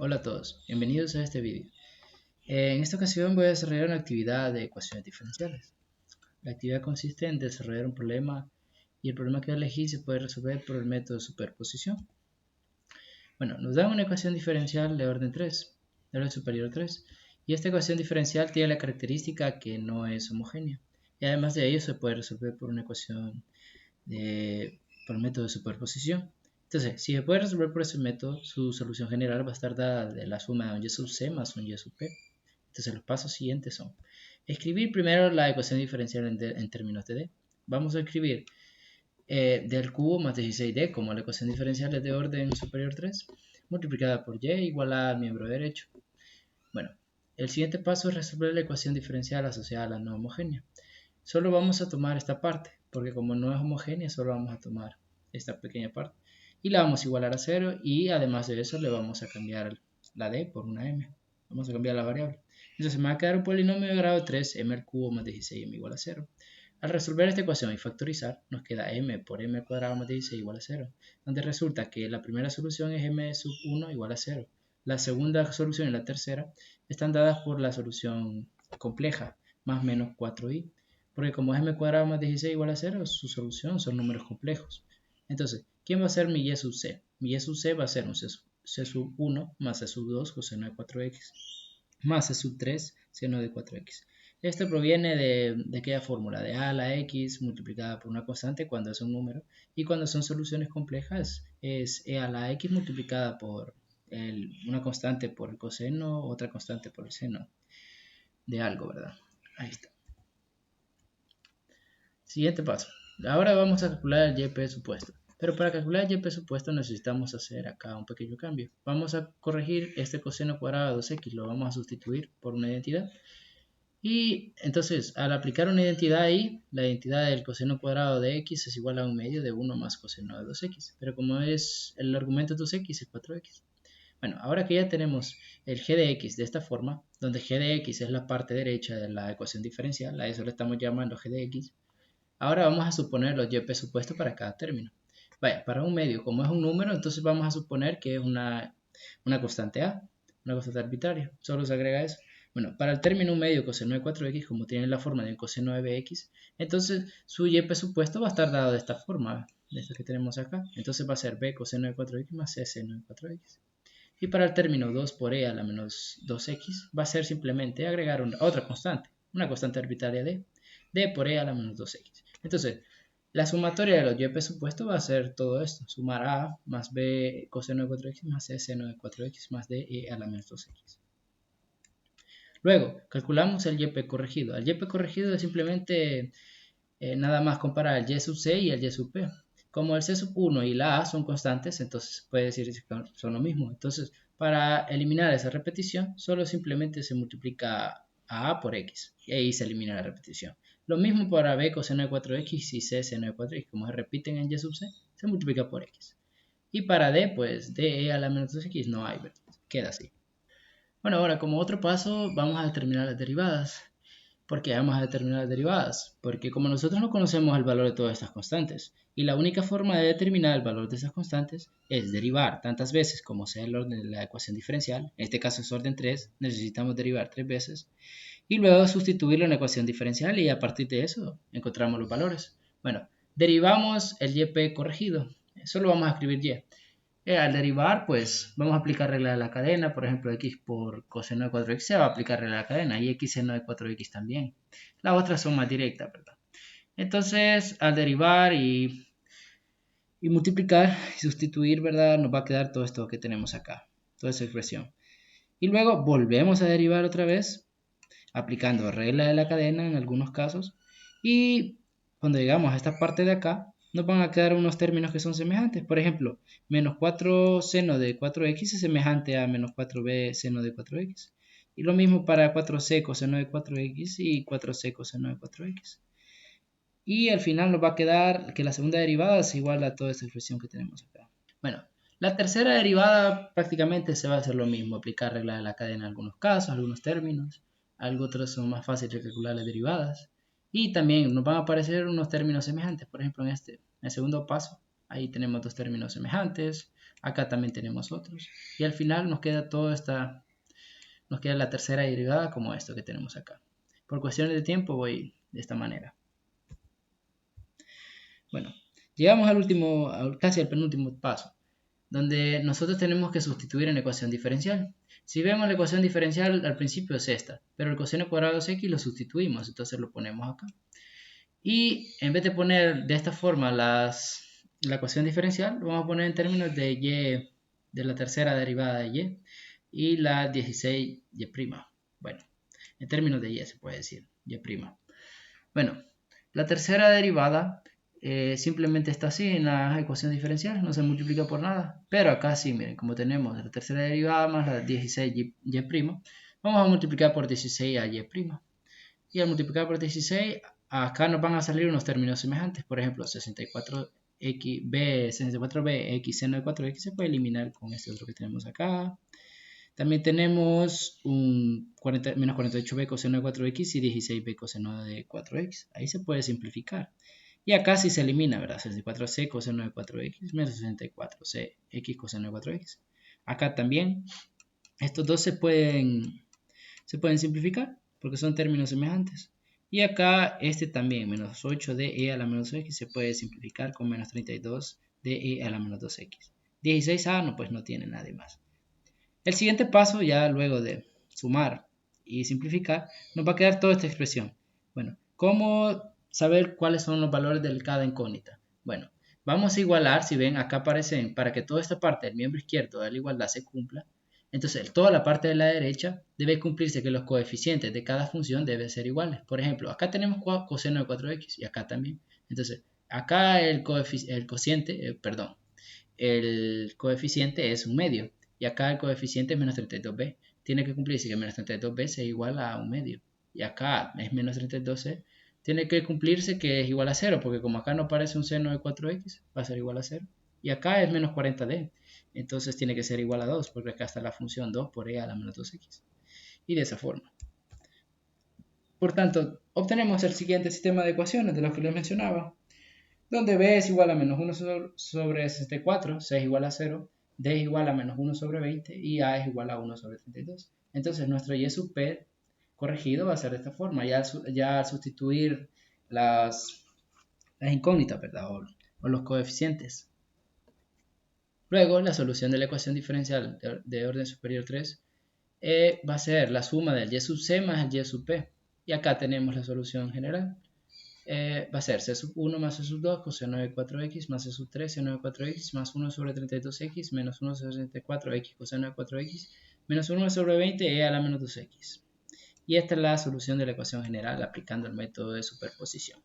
Hola a todos, bienvenidos a este vídeo. En esta ocasión voy a desarrollar una actividad de ecuaciones diferenciales. La actividad consiste en desarrollar un problema y el problema que elegí se puede resolver por el método de superposición. Bueno, nos dan una ecuación diferencial de orden 3, de orden superior 3, y esta ecuación diferencial tiene la característica que no es homogénea. Y además de ello se puede resolver por una ecuación por el método de superposición. Entonces, si se puede resolver por ese método, su solución general va a estar dada de la suma de un y sub c más un y sub p. Entonces, los pasos siguientes son escribir primero la ecuación diferencial en términos de d. Vamos a escribir d al cubo más 16d como la ecuación diferencial es de orden superior 3, multiplicada por y igual al miembro derecho. Bueno, el siguiente paso es resolver la ecuación diferencial asociada a la no homogénea. Solo vamos a tomar esta parte, porque como no es homogénea, solo vamos a tomar esta pequeña parte. Y la vamos a igualar a 0 y además de eso le vamos a cambiar la d por una m. Vamos a cambiar la variable. Entonces me va a quedar un polinomio de grado 3, m al cubo más 16m igual a 0. Al resolver esta ecuación y factorizar, nos queda m por m al cuadrado más 16 igual a 0, donde resulta que la primera solución es m sub 1 igual a 0. La segunda solución y la tercera están dadas por la solución compleja, más menos 4i. Porque como es m cuadrado más 16 igual a 0, su solución son números complejos. Entonces, ¿quién va a ser mi y sub c? Mi y sub c va a ser un c sub 1 más c sub 2 coseno de 4x más c sub 3 seno de 4x. Esto proviene de aquella fórmula de a a la x multiplicada por una constante cuando es un número, y cuando son soluciones complejas es e a la x multiplicada por una constante por el coseno, otra constante por el seno de algo, ¿verdad? Ahí está. Siguiente paso. Ahora vamos a calcular el y supuesto. Pero para calcular el y supuesto necesitamos hacer acá un pequeño cambio. Vamos a corregir este coseno cuadrado de 2x, lo vamos a sustituir por una identidad. Y entonces, al aplicar una identidad ahí, la identidad del coseno cuadrado de x es igual a un medio de 1 más coseno de 2x. Pero como es el argumento de 2x, es 4x. Bueno, ahora que ya tenemos el g de x de esta forma, donde g de x es la parte derecha de la ecuación diferencial, a eso le estamos llamando g de x. Ahora vamos a suponer los y supuestos para cada término. Vaya, para un medio, como es un número, entonces vamos a suponer que es una constante a, una constante arbitraria. Solo se agrega eso. Bueno, para el término medio coseno de 4x, como tiene la forma de un coseno de bx, entonces su y supuesto va a estar dado de esta forma, de esta que tenemos acá. Entonces va a ser b coseno de 4x más c seno de 4x. Y para el término 2 por e a la menos 2x, va a ser simplemente agregar otra constante, una constante arbitraria de d por e a la menos 2x. Entonces, la sumatoria de los y supuestos va a ser todo esto. Sumar a más b coseno de 4x más c seno de 4x más d e a la menos 2x. Luego, calculamos el y corregido. El y corregido es simplemente nada más comparar el y sub c y el y sub p. Como el c sub 1 y la a son constantes, entonces puede decir que son lo mismo. Entonces, para eliminar esa repetición, solo simplemente se multiplica a por x. Y ahí se elimina la repetición. Lo mismo para b coseno de 4x y c seno de 4x. Como se repiten en y sub c, se multiplica por x. Y para d, pues d a la menos 2x no hay, ¿verdad? Queda así. Bueno, ahora como otro paso vamos a determinar las derivadas. ¿Por qué vamos a determinar las derivadas? Porque como nosotros no conocemos el valor de todas estas constantes, y la única forma de determinar el valor de esas constantes es derivar tantas veces como sea el orden de la ecuación diferencial, en este caso es orden 3, necesitamos derivar 3 veces, y luego sustituirlo en la ecuación diferencial y a partir de eso encontramos los valores. Bueno, derivamos el y corregido, solo vamos a escribir y. Al derivar, pues vamos a aplicar regla de la cadena, por ejemplo, x por coseno de 4x se va a aplicar regla de la cadena y x seno de 4x también. Las otras son más directas, ¿verdad? Entonces, al derivar y multiplicar y sustituir, ¿verdad? Nos va a quedar todo esto que tenemos acá, toda esa expresión. Y luego volvemos a derivar otra vez, aplicando regla de la cadena en algunos casos. Y cuando llegamos a esta parte de acá, nos van a quedar unos términos que son semejantes. Por ejemplo, menos 4 seno de 4x es semejante a menos 4b seno de 4x. Y lo mismo para 4c coseno de 4x y 4c coseno de 4x. Y al final nos va a quedar que la segunda derivada es igual a toda esta expresión que tenemos acá. Bueno, la tercera derivada prácticamente se va a hacer lo mismo, aplicar regla de la cadena en algunos casos, algunos términos. Algo otros son más fáciles de calcular las derivadas. Y también nos van a aparecer unos términos semejantes. Por ejemplo, en el segundo paso, ahí tenemos dos términos semejantes. Acá también tenemos otros. Y al final nos queda nos queda la tercera derivada como esto que tenemos acá. Por cuestiones de tiempo voy de esta manera. Bueno, llegamos casi al penúltimo paso, donde nosotros tenemos que sustituir en la ecuación diferencial. Si vemos la ecuación diferencial, al principio es esta, pero el coseno cuadrado de x lo sustituimos, entonces lo ponemos acá. Y en vez de poner de esta forma la ecuación diferencial, lo vamos a poner en términos de y, de la tercera derivada de y la 16y'. Bueno, en términos de y se puede decir, y'. Bueno, la tercera derivada simplemente está así en la ecuación diferencial, no se multiplica por nada. Pero acá sí, miren, como tenemos la tercera derivada más la 16y', vamos a multiplicar por 16 a y'. Y al multiplicar por 16, acá nos van a salir unos términos semejantes. Por ejemplo, 64b x seno de 4x se puede eliminar con este otro que tenemos acá. También tenemos un menos 48b coseno de 4x y 16b coseno de 4x. Ahí se puede simplificar. Y acá sí se elimina, ¿verdad? 64c coseno de 4x menos 64c x coseno de 4x. Acá también estos dos se pueden simplificar porque son términos semejantes. Y acá este también, menos 8de a la menos x, se puede simplificar con menos 32de a la menos 2x. 16a no, pues no tiene nada más. El siguiente paso, ya luego de sumar y simplificar, nos va a quedar toda esta expresión. Bueno, ¿cómo saber cuáles son los valores de cada incógnita? Bueno, vamos a igualar, si ven, acá aparecen, para que toda esta parte del miembro izquierdo de la igualdad se cumpla, entonces toda la parte de la derecha debe cumplirse que los coeficientes de cada función deben ser iguales. Por ejemplo, acá tenemos coseno de 4x y acá también. Entonces, acá el coeficiente es un medio. Y acá el coeficiente es menos 32b. Tiene que cumplirse que menos 32b sea igual a un medio. Y acá es menos 32c. Tiene que cumplirse que es igual a 0, porque como acá no aparece un seno de 4x, va a ser igual a 0. Y acá es menos 40d. Entonces tiene que ser igual a 2, porque acá está la función 2 por e a la menos 2x. Y de esa forma. Por tanto, obtenemos el siguiente sistema de ecuaciones de los que les mencionaba, donde b es igual a menos 1 sobre 64, c es igual a 0, d es igual a menos 1 sobre 20 y a es igual a 1 sobre 32. Entonces nuestro y sub p corregido va a ser de esta forma, ya al sustituir las incógnitas, ¿verdad? O los coeficientes. Luego, la solución de la ecuación diferencial de orden superior 3 va a ser la suma del y sub c más el y sub p. Y acá tenemos la solución general. Va a ser c sub 1 más c sub 2 coseno de 4x más c sub 3 seno de 4x más 1 sobre 32x menos 1 sobre 64x coseno de 4x menos 1 sobre 20 e a la menos 2x. Y esta es la solución de la ecuación general aplicando el método de superposición.